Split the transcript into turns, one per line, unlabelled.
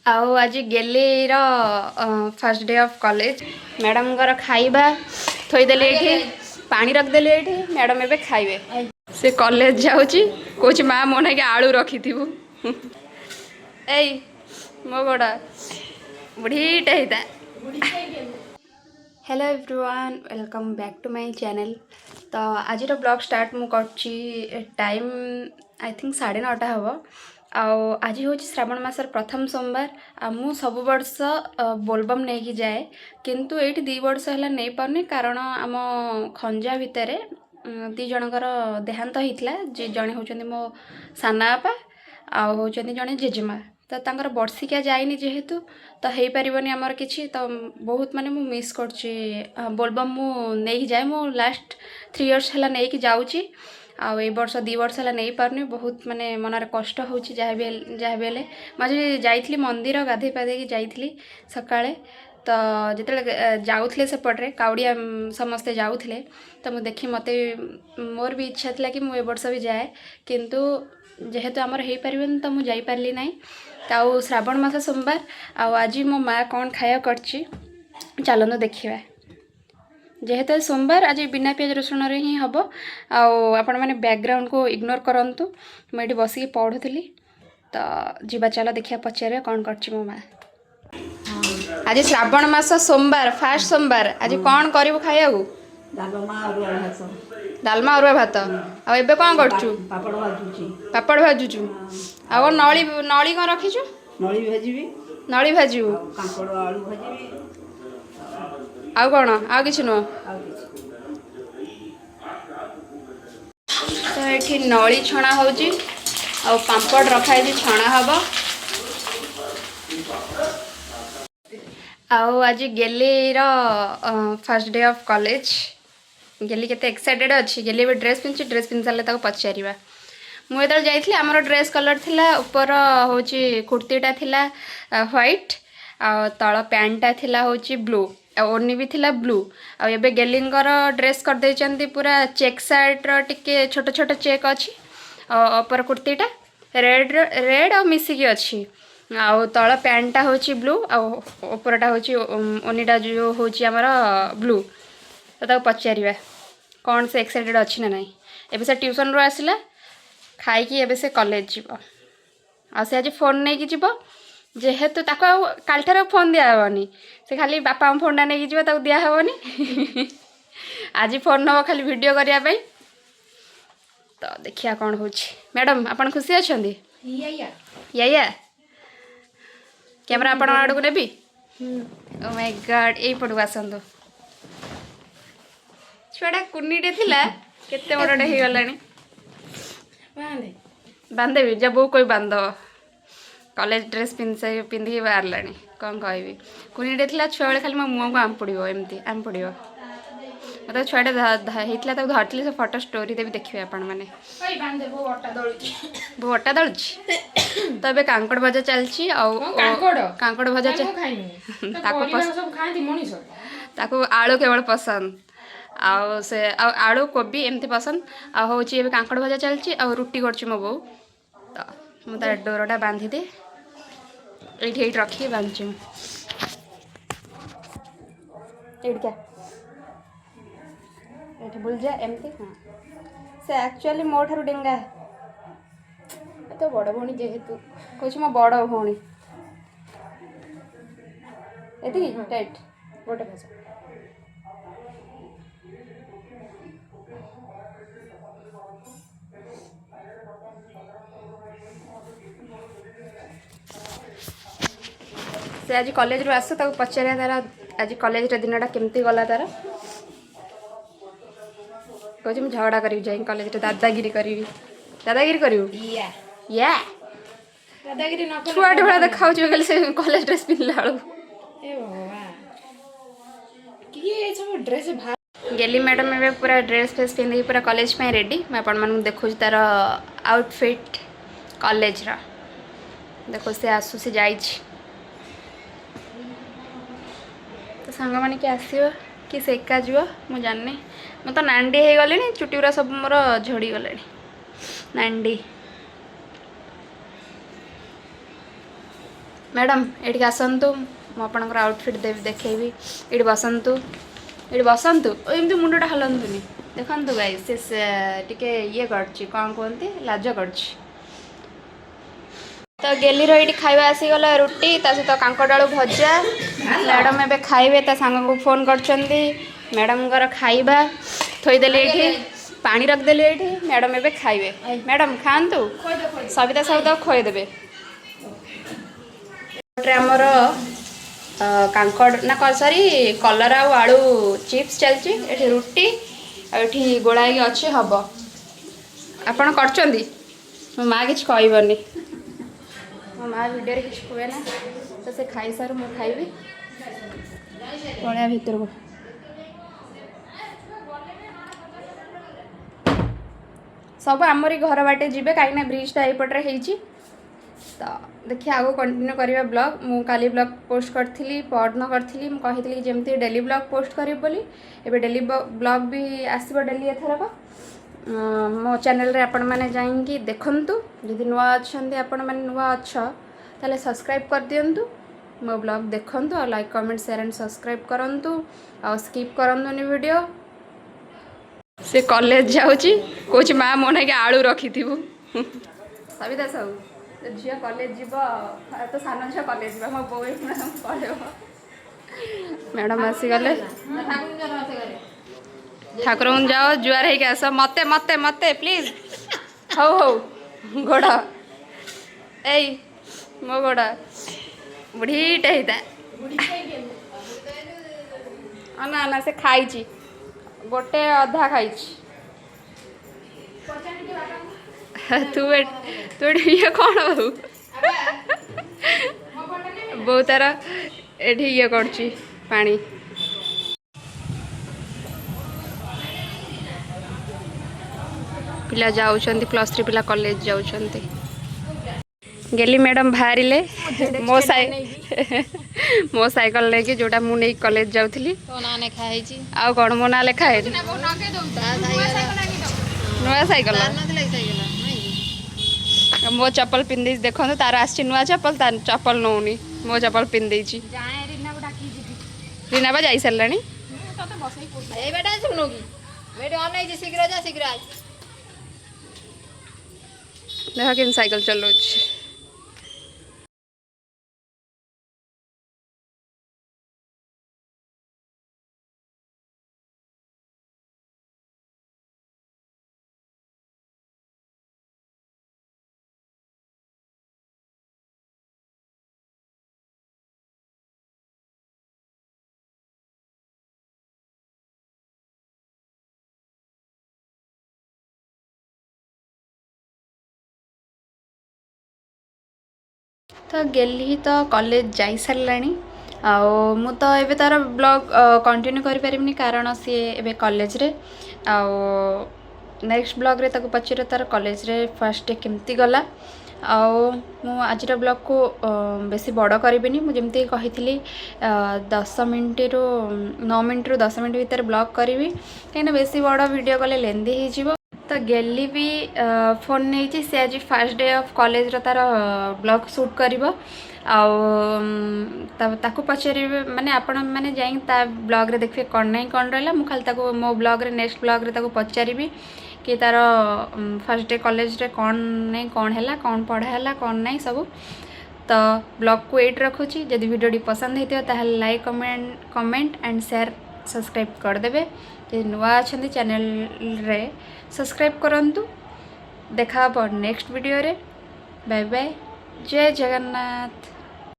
आओ आज गेली first day of college madam खाइबा थोईदेले ये पानी रखदेले ये मैडम एबे खाइबे से कॉलेज जाऊची कोच माँ मो ना आलू रखी थी ए मो बड़ा बुढ़ीटा होता। Hello everyone welcome back to my channel. तो आज ब्लॉग स्टार्ट मु टाइम आई थिंक 9:30 हम। आज हूँ श्रावण मासर प्रथम सोमवार। मु सब वर्ष बोलबम नहीं जाए किंतु ये 2 वर्ष है नहीं पार्नी कारण आम खंजा भितर दी जनकर देहांत होता जी जड़े होती मो साना बापा आउ जड़े जेजेमा तो तांकर वर्षिका जाइनी जेहेतु तो हो पारनि आमर किछि तो बहुत माने मु मिस करछि बोलबम मु नहीं जाए मु लास्ट 3 इयर्स है नहीं कि जाऊँगी आउ ए वर्ष 2 वर्ष है नहीं पारनी बहुत माने मनर कष्ट होछि जहाँ भी मझे जाइली मंदिर गाधे पाधे जाइली सकाळे तो जिते जाऊे सेपटे काउड़िया समस्ते जाऊे तो मुझे देखी मत मोर भी इच्छा थी कि मुझे वर्ष भी जाए किंतु जेहेतु आमर हो पारनि तो मुझे जापारी ना ताऊ श्रावण मास सोमवार आज मो माँ कौन खाया करछि चलनु देखिबा। जेहेतु सोमवार आज बिना प्याज रसुण रे ही हम आपण मैंने बैकग्राउंड को इग्नोर करंतु मुझे बसिक पढ़ुली तो जीवा चल देखिया पचारे कौन करछि मो माँ। आज श्रावण मास सोमवार फास्ट सोमवार आज कौन करिवु खाया डालमा अरुआ भात आबे कौन करछु पापड़ भाजुछु आ नली नली कौन रखीछु नली भाजू आउ कौन आउ किछ नुह तो ये नली छणा होची आ पापड़ रखाई छणा हब आज गेली फर्स्ट डे ऑफ कॉलेज गेली केते एक्साइटेड अच्छी गेली भी ड्रेस पिंधि सारे पचार मुझे जाइए आमर ड्रेस कलर थिला ऊपर हूँ कुर्तीटा थिला व्हाइट आ तल पैंटा थिला हूँ ब्लू ओनी भी थिला ब्लू आबे गेलींगर ड्रेस कर देचंती पूरा चेक साइड टिके छोट छोट चेक अच्छी ऊपर कुर्तीटा रेड और मिसिकी अच्छी आउ तल पैंटा हूँ ब्लू आउपरटा हूँ ओनीटा जो हूँ आमर ब्लू तो पचार कौन से एक्साइटेड अच्छी ना नहीं एबे से ट्यूशन रू आसला खाई एबे से कॉलेज जीव आ से आज फोन नहीं कि जीव जेहेतु ताको कालठार फोन दियानी से खाली बापा फोनटा नहीं जीव ताको दियाहबनी आज फोन नब खाली वीडियो करने तो देखिया कौन हो। मैडम आपन खुशी अच्छा या कैमरा आपण आड़ को नेबी ओ माय गॉड ए पड़ू आसतु छुआटा कुनीटे थिला केते बड़टे हो गलानी बांधेबी जब वो कोई बांध कॉलेज ड्रेस पिंधिकी बाहर लानी कौन कहबी कुनीटे थिला छुआ बेले खाली मो मुँह को आम पड़ो एमती आम पड़ो मतलब छुआटे होता धरती से फोटो स्टोरी देवी देखिए आपण मैंने बो अटा दलुची तो ये कांकड़ भजा चलती कांकड़ भजा ताको आलू केवल पसंद आउ से आलू कोबी एमती पसंद आ हूँ कांकड़ भजा चलती आ रुटी कर मो बो तो मुझे डोरटा बांधी दे ये रखी बांधि ये बुल जा एमती हाँ से एक्चुअली मो ठार डेंगा तो बड़ भौणी जेहेतु कौच मो बड़ भौणी ये टाइट गोटे भाषा से आज कॉलेज रू आस पचार तार आज कॉलेज दिनटा केमती गला तार कह झगड़ा करी जाए कॉलेज दादागिरी करी या छुआटे भाया देखा से कॉलेज ड्रेस पिंधला गेली मैडम ए पूरा ड्रेस फ्रेस पिंधि पूरा कॉलेज पे रेडी मैं आपण देखो तार आउटफिट कॉलेज रा देखो से आसू से जाई तो सांग मैंने कि आसो कि से एका जीव मु जानी मु तो नांडी हो गली चुटी गुरा सब मोर झड़ी गला नांडी मैडम ये आसतु मुझे आउटफिट देवी देखी ये बसतु ये बसतु एमती मुंडा हलतुनि देखु गाई से टे ये कौन कहते लाज कर तो गेली ये खाଇବା आसीगला रुटी ता सहित कांकड़ आलू भजा मैडम एबे खाइबे ता सांग को फोन करछंदी मैडम कर खाइबा थोईदेली ये पानी रखदेली ये मैडम एबे खाइबे मैडम खातु सविता सविता खोईदेवे आमर कांकड़ ना सॉरी कलरा आलू चिप्स चलची एठी रुटी एठी गोळाई अच्छी हम आपण करछंदी मो माँ किछ कहबनी मो माँ वीडियो किछ कहे ना तो से खाई सार मु खाइबी पळिया भीतर को सब आमरी घर बाटे जीवे कहीं ब्रिजटा यपटे होती तो देखिए आगो कंटिन्यू करवा ब्लॉग मु काली ब्लॉग पोस्ट करी परदिन करी कही जमी डेली ब्लॉग पोस्ट करी बोली एबे डेली ब्लॉग भी आसो डेली एथरक मो चैनल रे आपण मैंने जाइए देखंतु जदि नुआ अच्छा आपण मैंने नुआ अच्छा ताले सब्सक्राइब कर दियंतु मो ब्लॉग देखंतु और like comment share and subscribe करंतु और स्किप करंतुनी वीडियो से कॉलेज जाऊँगी कौच माँ मो ना आलू रखी सविता सब झी कॉलेज जीव तो सान झी कॉलेज मो बो पढ़े मैडम आसीगले ठाकुर जाओ जुआर है आस मत मत मत प्लीज हौ हौ गोड़ ए मो गोड़ बुढ़ीटे होता ना ना से खाई गोटे अधा खाई तू तू ये कौन हो बहुत तार एठी ये करची पानी पिला जाउछंती +3 पिला कॉलेज जाउछंती गेली मैडम बाहरिले मो साइकिल लेके जोटा मु नहीं कॉलेज जाउथली तो ना लेखा है आ कोन मो ना लेखा है नुआ साइकिल मो चप्पल पिंदी देखो तार आसी नुआ चप्पल तार चप्पल नौनी मो चप्पल पिंदी रीना बा जाई साराणी देख कि साइकिल चलो तो गेली तो कॉलेज जाई साराणी मु तो एबे तार ब्लॉग कंटिन्यू करि परिबनी कारण सी एबे कॉलेज रे नेक्स्ट ब्लॉग रे ताको पछरे तार कॉलेज रे फर्स्ट डे केमती गला मु आज ब्लॉग को बेसी बड़ करिबिनी मु जेमती कहितली 10 मिनट रु 9 मिनट रु 10 मिनट भीतर ब्लॉग करी कहीं बेसी बड़ वीडियो गले लेंदी हो जिवो तो गेली भी फोन नहीं सी आज फास्ट डे ऑफ कॉलेज तार ब्लॉग शूट कर ताकू पचारे माने आपण मैंने जा ब्लॉग रे देखिए कौन नहीं कौन रहा मुझे खाली मो ब्लॉग रे नेक्स्ट ब्लॉग रे पचारि कि तार फास्ट डे कॉलेज रे कौन नहीं कौन है कौन पढ़ाला कौन नहीं सब तो ब्लॉग को एट रखुची जदि वीडियो पसंद होती है like comment and share subscribe करदे नुआ अच्छा चैनल रे सब्सक्राइब करंतु देखा नेक्स्ट वीडियो रे बाय बाय जय जगन्नाथ।